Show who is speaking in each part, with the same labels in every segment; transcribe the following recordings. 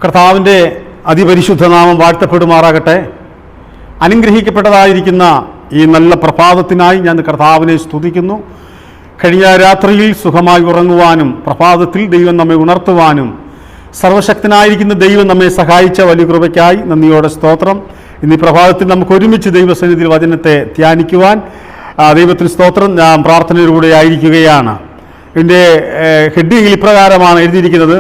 Speaker 1: കർത്താവിൻ്റെ അതിപരിശുദ്ധ നാമം വാഴ്ത്തപ്പെടുമാറാകട്ടെ. അനുഗ്രഹിക്കപ്പെട്ടതായിരിക്കുന്ന ഈ നല്ല പ്രഭാതത്തിനായി ഞാൻ കർത്താവിനെ സ്തുതിക്കുന്നു. കഴിഞ്ഞ രാത്രിയിൽ സുഖമായി ഉറങ്ങുവാനും പ്രഭാതത്തിൽ ദൈവം നമ്മെ ഉണർത്തുവാനും സർവശക്തനായിരിക്കുന്ന ദൈവം നമ്മെ സഹായിച്ച വലിയ കൃപയ്ക്കായി നന്ദിയോടെ സ്തോത്രം. ഇന്ന് ഈ പ്രഭാതത്തിൽ നമുക്ക് ഒരുമിച്ച് ദൈവസന്നിധിയിൽ വചനത്തെ ധ്യാനിക്കുവാൻ ദൈവത്തിന് സ്തോത്രം. ഞാൻ പ്രാർത്ഥനയിലൂടെ ആയിരിക്കുകയാണ്. ഇതിൻ്റെ ഹെഡിങ്ങിൽ ഇപ്രകാരമാണ് എഴുതിയിരിക്കുന്നത്: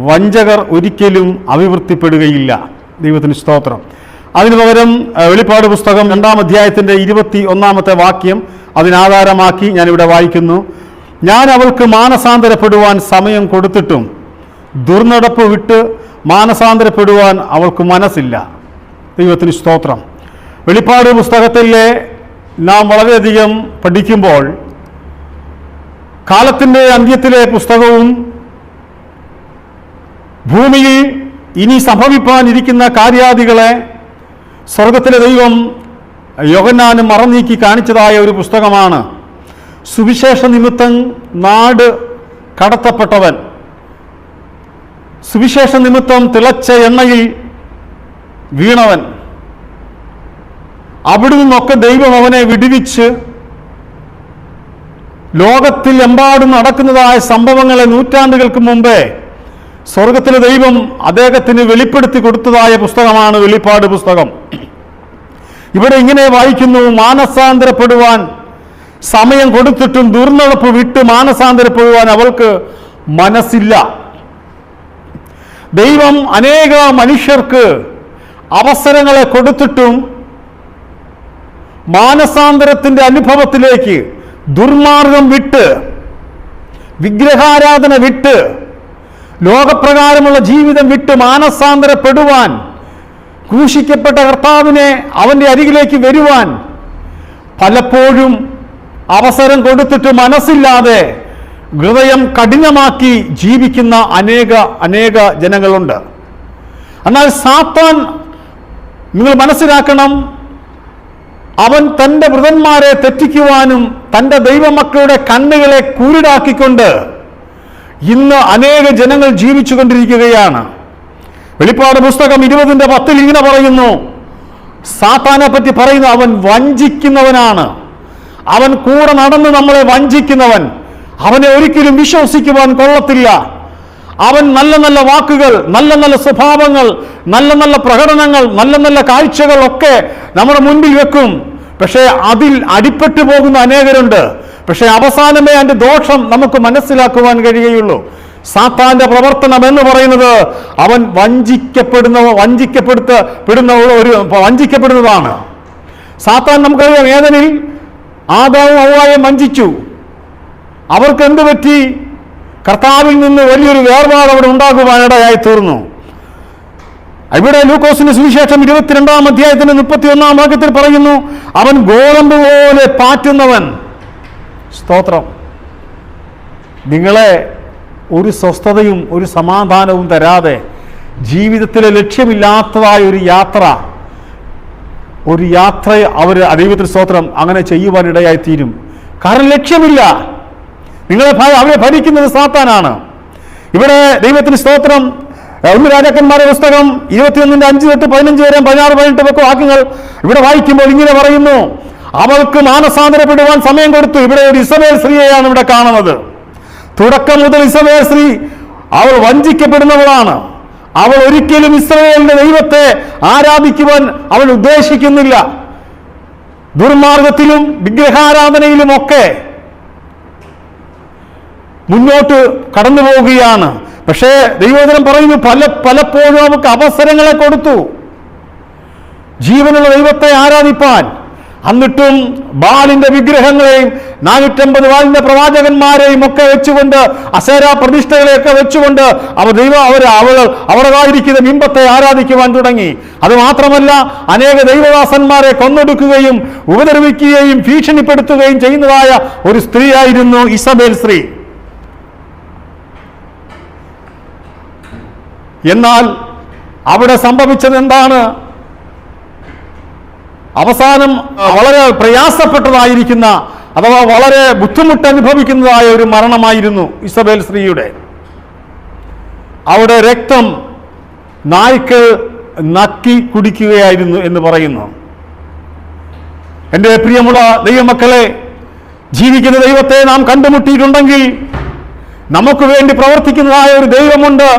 Speaker 1: വഞ്ചകർ ഒരിക്കലും അഭിവൃദ്ധിപ്പെടുകയില്ല. ദൈവത്തിന് സ്തോത്രം. അതിനു പകരം വെളിപ്പാട് പുസ്തകം 2-ാം അധ്യായത്തിൻ്റെ 21-ാമത്തെ വാക്യം അതിനാധാരമാക്കി ഞാനിവിടെ വായിക്കുന്നു: ഞാൻ അവൾക്ക് മാനസാന്തരപ്പെടുവാൻ സമയം കൊടുത്തിട്ടും ദുർനടപ്പ് വിട്ട് മാനസാന്തരപ്പെടുവാൻ അവൾക്ക് മനസ്സില്ല. ദൈവത്തിന് സ്തോത്രം. വെളിപ്പാട് പുസ്തകത്തിലെ നാം വളരെയധികം പഠിക്കുമ്പോൾ കാലത്തിൻ്റെ അന്ത്യത്തിലെ പുസ്തകവും ഭൂമിയിൽ ഇനി സംഭവിപ്പാനിരിക്കുന്ന കാര്യാദികളെ സ്വർഗത്തിലെ ദൈവം യോഹന്നാന് മറനീക്കി കാണിച്ചതായ ഒരു പുസ്തകമാണ്. സുവിശേഷ നിമിത്തം നാട് കടത്തപ്പെട്ടവൻ, സുവിശേഷ നിമിത്തം തിളച്ച എണ്ണയിൽ വീണവൻ, അവിടെ നിന്നൊക്കെ ദൈവം അവനെ വിടുവിച്ച് ലോകത്തിൽ എമ്പാടും നടക്കുന്നതായ സംഭവങ്ങളെ നൂറ്റാണ്ടുകൾക്ക് മുമ്പേ സ്വർഗത്തിലെ ദൈവം അദ്ദേഹത്തിന് വെളിപ്പെടുത്തി കൊടുത്തതായ പുസ്തകമാണ് വെളിപ്പാട് പുസ്തകം. ഇവിടെ ഇങ്ങനെ വായിക്കുന്നു: മാനസാന്തരപ്പെടുവാൻ സമയം കൊടുത്തിട്ടും ദുർനടപ്പ് വിട്ട് മാനസാന്തരപ്പെടുവാൻ അവൾക്ക് മനസ്സില്ല. ദൈവം അനേക മനുഷ്യർക്ക് അവസരങ്ങളെ കൊടുത്തിട്ടും മാനസാന്തരത്തിൻ്റെ അനുഭവത്തിലേക്ക്, ദുർമാർഗം വിട്ട്, വിഗ്രഹാരാധന വിട്ട്, ലോകപ്രകാരമുള്ള ജീവിതം വിട്ട് മാനസാന്തരപ്പെടുവാൻ, ക്രൂശിക്കപ്പെട്ട കർത്താവിനെ അവൻ്റെ അരികിലേക്ക് വരുവാൻ പലപ്പോഴും അവസരം കൊടുത്തിട്ട് മനസ്സില്ലാതെ ഹൃദയം കഠിനമാക്കി ജീവിക്കുന്ന അനേക ജനങ്ങളുണ്ട്. എന്നാൽ സാത്താൻ, നിങ്ങൾ മനസ്സിലാക്കണം, അവൻ തൻ്റെ വൃതന്മാരെ തെറ്റിക്കുവാനും തൻ്റെ ദൈവമക്കളുടെ കണ്ണുകളെ കുരുടാക്കിക്കൊണ്ട് ഇന്ന് അനേക ജനങ്ങൾ ജീവിച്ചു കൊണ്ടിരിക്കുകയാണ്. വെളിപ്പാട് പുസ്തകം 20:10 ഇങ്ങനെ പറയുന്നു, സാത്താനെ പറ്റി പറയുന്നു: അവൻ വഞ്ചിക്കുന്നവനാണ്, അവൻ കൂടെ നടന്ന് നമ്മളെ വഞ്ചിക്കുന്നവൻ, അവനെ ഒരിക്കലും വിശ്വസിക്കുവാൻ കൊള്ളത്തില്ല. അവൻ നല്ല നല്ല വാക്കുകൾ, നല്ല നല്ല സ്വഭാവങ്ങൾ, നല്ല നല്ല പ്രകടനങ്ങൾ, നല്ല നല്ല കാഴ്ചകൾ ഒക്കെ നമ്മുടെ മുൻപിൽ വെക്കും. പക്ഷേ അതിൽ അടിപ്പെട്ടു പോകുന്ന അനേകരുണ്ട്. പക്ഷേ അവസാനമേ അതിൻ്റെ ദോഷം നമുക്ക് മനസ്സിലാക്കുവാൻ കഴിയുകയുള്ളൂ. സാത്താന്റെ പ്രവർത്തനം എന്ന് പറയുന്നത് അവൻ വഞ്ചിക്കപ്പെടുന്നതാണ്. സാത്താൻ നമുക്കറിയാം, ഏദനിൽ ആദാമും ഹവ്വായും വഞ്ചിച്ചു. അവർക്ക് എന്ത് പറ്റി? കർത്താവിൽ നിന്ന് വലിയൊരു വേർപാട് അവിടെ ഉണ്ടാകുവാനിടയായി തീർന്നു. ഇവിടെ ലൂക്കോസിന്റെ സുവിശേഷം 22-ാം അധ്യായത്തിന്റെ 31-ാം വാക്യത്തിൽ പറയുന്നു: അവൻ ഗോതമ്പ് പോലെ പാറ്റുന്നവൻ. സ്തോത്രം. നിങ്ങളെ ഒരു സ്വസ്ഥതയും ഒരു സമാധാനവും തരാതെ ജീവിതത്തിലെ ലക്ഷ്യമില്ലാത്തതായ ഒരു യാത്ര അവർ ദൈവത്തിന് സ്തോത്രം അങ്ങനെ ചെയ്യുവാനിടയായിത്തീരും. കാരണം ലക്ഷ്യമില്ല. അവരെ ഭരിക്കുന്നത് സാത്താനാണ്. ഇവിടെ ദൈവത്തിന് സ്തോത്രം 1 രാജാക്കന്മാരുടെ പുസ്തകം 21:5-15 വരെ 16-18 വാക്യങ്ങൾ ഇവിടെ വായിക്കുമ്പോൾ ഇങ്ങനെ പറയുന്നു: അവൾക്ക് മാനസാന്തരപ്പെടുവാൻ സമയം കൊടുത്തു. ഇവിടെ ഒരു ഇസബേൽ സ്ത്രീയെയാണ് ഇവിടെ കാണുന്നത്. തുടക്കം മുതൽ ഇസബേൽ സ്ത്രീ അവൾ വഞ്ചിക്കപ്പെടുന്നവളാണ്. അവൾ ഒരിക്കലും ഇസ്രായേലിന്റെ ദൈവത്തെ ആരാധിക്കുവാൻ അവൾ ഉദ്ദേശിക്കുന്നില്ല. ദുർമാർഗത്തിലും വിഗ്രഹാരാധനയിലും ഒക്കെ മുന്നോട്ട് കടന്നു പോവുകയാണ്. പക്ഷേ ദൈവവചനം പറയുന്നു, പലപ്പോഴും അവർക്ക് അവസരങ്ങളെ കൊടുത്തു ജീവനുള്ള ദൈവത്തെ ആരാധിപ്പാൻ. എന്നിട്ടും ബാലിന്റെ വിഗ്രഹങ്ങളെയും 450 ബാലിന്റെ പ്രവാചകന്മാരെയും ഒക്കെ വെച്ചുകൊണ്ട്, അസേരാ പ്രതിഷ്ഠകളെയൊക്കെ വെച്ചുകൊണ്ട് അവരുടേതായിരിക്കുന്ന ബിംബത്തെ ആരാധിക്കുവാൻ തുടങ്ങി. അതുമാത്രമല്ല, അനേക ദൈവദാസന്മാരെ കൊന്നൊടുക്കുകയും ഉപദ്രവിക്കുകയും ഭീഷണിപ്പെടുത്തുകയും ചെയ്യുന്നതായ ഒരു സ്ത്രീയായിരുന്നു ഇസബേൽ സ്ത്രീ. എന്നാൽ അവിടെ സംഭവിച്ചത് എന്താണ്? അവസാനം വളരെ പ്രയാസപ്പെട്ടതായിരിക്കുന്ന, അഥവാ വളരെ ബുദ്ധിമുട്ട് അനുഭവിക്കുന്നതായ ഒരു മരണമായിരുന്നു ഇസബേൽ സ്ത്രീയുടെ. അവിടെ രക്തം നായ്ക്കൾ നക്കി കുടിക്കുകയായിരുന്നു എന്ന് പറയുന്നു. എൻ്റെ പ്രിയമുള്ള ദൈവമക്കളെ, ജീവിക്കുന്ന ദൈവത്തെ നാം കണ്ടുമുട്ടിയിട്ടുണ്ടെങ്കിൽ നമുക്ക് വേണ്ടി പ്രവർത്തിക്കുന്നതായ ഒരു ദൈവമുണ്ട്.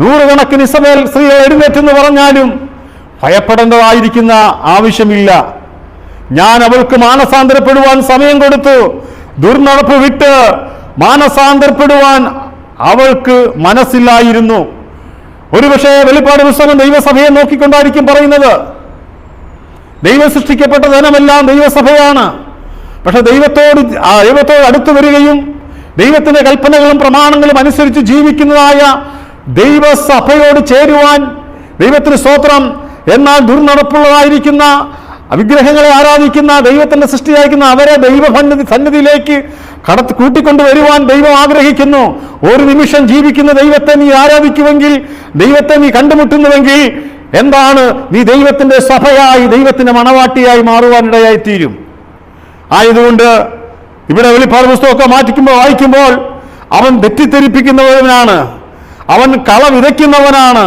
Speaker 1: നൂറുകണക്കിന് ഇസ്രായേൽ സ്ത്രീകൾ എഴുന്നേറ്റെന്ന് പറഞ്ഞാലും ഭയപ്പെടേണ്ടതായിരിക്കുന്ന ആവശ്യമില്ല. ഞാൻ അവൾക്ക് മാനസാന്തരപ്പെടുവാൻ സമയം കൊടുത്തു. ദുർനടപ്പ് വിട്ട് മാനസാന്തരപ്പെടുവാൻ അവൾക്ക് മനസ്സില്ലായിരുന്നു. ഒരുപക്ഷെ വെളിപ്പാട് പുസ്തകം ദൈവസഭയെ നോക്കിക്കൊണ്ടായിരിക്കും പറയുന്നത്. ദൈവം സൃഷ്ടിക്കപ്പെട്ട ധനമെല്ലാം ദൈവസഭയാണ്. പക്ഷെ ദൈവത്തോട് അടുത്തു വരികയും ദൈവത്തിന്റെ കൽപ്പനകളും പ്രമാണങ്ങളും അനുസരിച്ച് ജീവിക്കുന്നതായ ദൈവസഭയോട് ചേരുവാൻ ദൈവത്തിന് സ്തോത്രം. എന്നാൽ ദുർനടപ്പുള്ളതായിരിക്കുന്ന വിഗ്രഹങ്ങളെ ആരാധിക്കുന്ന ദൈവത്തിന്റെ സൃഷ്ടിയായിരിക്കുന്ന അവരെ സന്നിധിയിലേക്ക് കൂട്ടിക്കൊണ്ടുവരുവാൻ ദൈവം ആഗ്രഹിക്കുന്നു. ഒരു നിമിഷം ജീവിക്കുന്ന ദൈവത്തെ നീ ആരാധിക്കുമെങ്കിൽ, ദൈവത്തെ നീ കണ്ടുമുട്ടുന്നുവെങ്കിൽ എന്താണ്, നീ ദൈവത്തിന്റെ സഭയായി, ദൈവത്തിന്റെ മണവാട്ടിയായി മാറുവാനിടയായി തീരും. ആയതുകൊണ്ട് ഇവിടെ വെളിപ്പാട് പുസ്തകമൊക്കെ വായിക്കുമ്പോൾ അവൻ തെറ്റിദ്ധരിപ്പിക്കുന്നവനാണ്, അവൻ കള വിതയ്ക്കുന്നവനാണ്,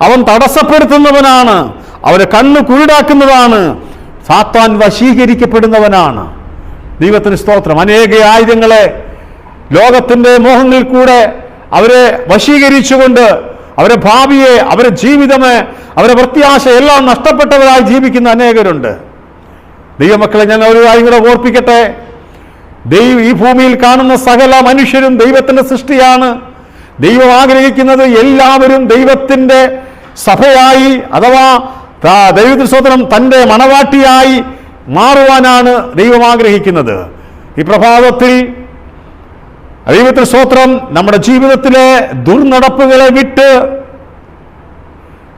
Speaker 1: അവൻ തടസ്സപ്പെടുത്തുന്നവനാണ്, അവരെ കണ്ണ് കുരുടാക്കുന്നതാണ്, സാത്താൻ വശീകരിക്കപ്പെടുന്നവനാണ്. ദൈവത്തിന് സ്തോത്രം. അനേക ആയുധങ്ങളെ ലോകത്തിന്റെ മോഹങ്ങളിൽ കൂടെ അവരെ വശീകരിച്ചുകൊണ്ട് അവരെ ഭാവിയെ, അവരെ ജീവിതമേ, അവരെ പ്രത്യാശ എല്ലാം നഷ്ടപ്പെട്ടവരായി ജീവിക്കുന്ന അനേകരുണ്ട്. ദൈവമക്കളെ, ഞാൻ ഒരു കാര്യം കൂടെ ഓർപ്പിക്കട്ടെ. ഈ ഭൂമിയിൽ കാണുന്ന സകല മനുഷ്യരും ദൈവത്തിന്റെ സൃഷ്ടിയാണ്. ദൈവം ആഗ്രഹിക്കുന്നത് എല്ലാവരും ദൈവത്തിന്റെ സഭയായി, അഥവാ ദൈവത്തിന് സ്തോത്രം, തൻ്റെ മണവാട്ടിയായി മാറുവാനാണ് ദൈവം ആഗ്രഹിക്കുന്നത്. ഈ പ്രഭാതത്തിൽ ദൈവത്തിന് സ്തോത്രം, നമ്മുടെ ജീവിതത്തിലെ ദുർനടപ്പുകളെ വിട്ട്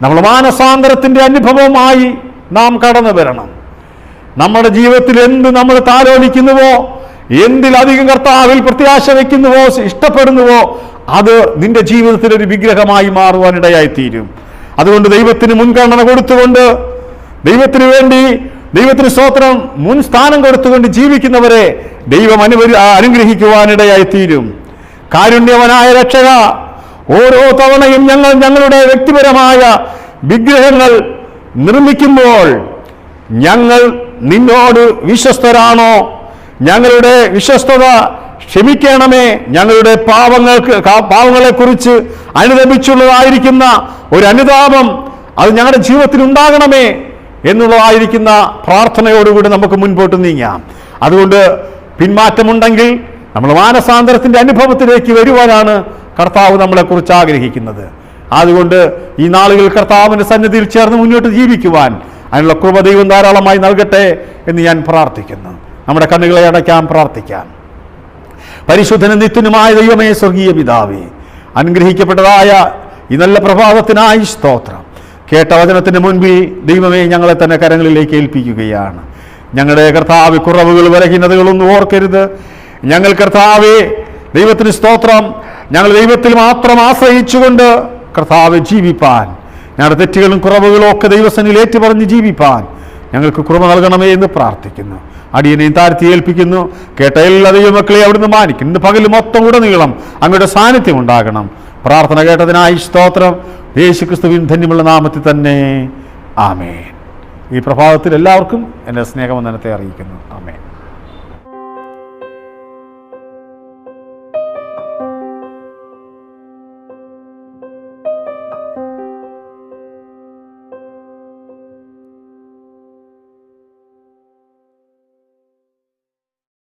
Speaker 1: നമ്മൾ മാനസാന്തരത്തിന്റെ അനുഭവമായി നാം കടന്നു വരണം. നമ്മുടെ ജീവിതത്തിൽ എന്ത് നമ്മൾ താലോലിക്കുന്നുവോ, എന്തിലധികം കർത്താവിൽ പ്രത്യാശ വയ്ക്കുന്നുവോ, ഇഷ്ടപ്പെടുന്നുവോ, അത് നിന്റെ ജീവിതത്തിൽ ഒരു വിഗ്രഹമായി മാറുവാനിടയായി തീരും. അതുകൊണ്ട് ദൈവത്തിന് മുൻഗണന കൊടുത്തുകൊണ്ട്, ദൈവത്തിന് വേണ്ടി, ദൈവത്തിന് സ്തോത്രം, മുൻ സ്ഥാനം കൊടുത്തുകൊണ്ട് ജീവിക്കുന്നവരെ ദൈവം അനുഗ്രഹിക്കുവാനിടയായി തീരും. കാരുണ്യവനായ രക്ഷക, ഓരോ തവണയും ഞങ്ങളുടെ വ്യക്തിപരമായ വിഗ്രഹങ്ങൾ നിർമ്മിക്കുമ്പോൾ ഞങ്ങൾ നിന്നോട് വിശ്വസ്തരാണോ? ഞങ്ങളുടെ വിശ്വസ്തത ക്ഷമിക്കണമേ. ഞങ്ങളുടെ പാവങ്ങളെക്കുറിച്ച് അനുദപിച്ചുള്ളതായിരിക്കുന്ന ഒരു അനുതാപം അത് ഞങ്ങളുടെ ജീവിതത്തിൽ ഉണ്ടാകണമേ എന്നുള്ളതായിരിക്കുന്ന പ്രാർത്ഥനയോടുകൂടി നമുക്ക് മുൻപോട്ട് നീങ്ങാം. അതുകൊണ്ട് പിന്മാറ്റമുണ്ടെങ്കിൽ നമ്മൾ മാനസാന്തരത്തിന്റെ അനുഭവത്തിലേക്ക് വരുവാനാണ് കർത്താവ് നമ്മളെക്കുറിച്ച് ആഗ്രഹിക്കുന്നത്. അതുകൊണ്ട് ഈ നാളുകൾ കർത്താവിന്റെ സന്നിധിയിൽ ചേർന്ന് മുന്നോട്ട് ജീവിക്കുവാൻ അതിനുള്ള കൃപ ദൈവം ധാരാളമായി നൽകട്ടെ എന്ന് ഞാൻ പ്രാർത്ഥിക്കുന്നു. നമ്മുടെ കണ്ണുകളെ അടയ്ക്കാം, പ്രാർത്ഥിക്കാം. പരിശുദ്ധനും നിത്യനുമായ ദൈവമേ, സ്വർഗീയ പിതാവേ, അനുഗ്രഹിക്കപ്പെട്ടതായ ഈ നല്ല പ്രഭാതത്തിനായി സ്തോത്രം. കേട്ട വചനത്തിന് മുൻപിൽ ദൈവമേ ഞങ്ങളെ തന്നെ കരങ്ങളിലേക്ക് ഏൽപ്പിക്കുകയാണ്. ഞങ്ങളുടെ കർത്താവ് കുറവുകൾ, ബലഹീനതകളൊന്നും ഓർക്കരുത്. ഞങ്ങൾ കർത്താവേ, ദൈവത്തിന് സ്തോത്രം, ഞങ്ങൾ ദൈവത്തിൽ മാത്രം ആശ്രയിച്ചുകൊണ്ട് കർത്താവ് ജീവിപ്പാൻ, ഞങ്ങളുടെ തെറ്റുകളും കുറവുകളും ഒക്കെ ദൈവസന്നിധിയിൽ ഏറ്റുപറഞ്ഞ് ജീവിപ്പാൻ ഞങ്ങൾക്ക് കൃപ നൽകണമേ എന്ന് പ്രാർത്ഥിക്കുന്നു. അടിയനെയും താഴ്ത്തി ഏൽപ്പിക്കുന്നു. കേട്ട എല്ലാ ദൈവമക്കളെ അവിടുന്ന് മാനിക്കുന്നു. ഇന്ന് പകൽ മൊത്തം ഉടനീളം അങ്ങയുടെ സാന്നിധ്യം ഉണ്ടാകണം. പ്രാർത്ഥന കേട്ടതിനായി സ്തോത്രം. യേശുക്രിസ്തുവിൻ ധന്യമുള്ള നാമത്തിൽ തന്നെ ആമേൻ. ഈ പ്രഭാതത്തിൽ എല്ലാവർക്കും എൻ്റെ സ്നേഹവന്ദനത്തെ അറിയിക്കുന്നു. ആമേൻ.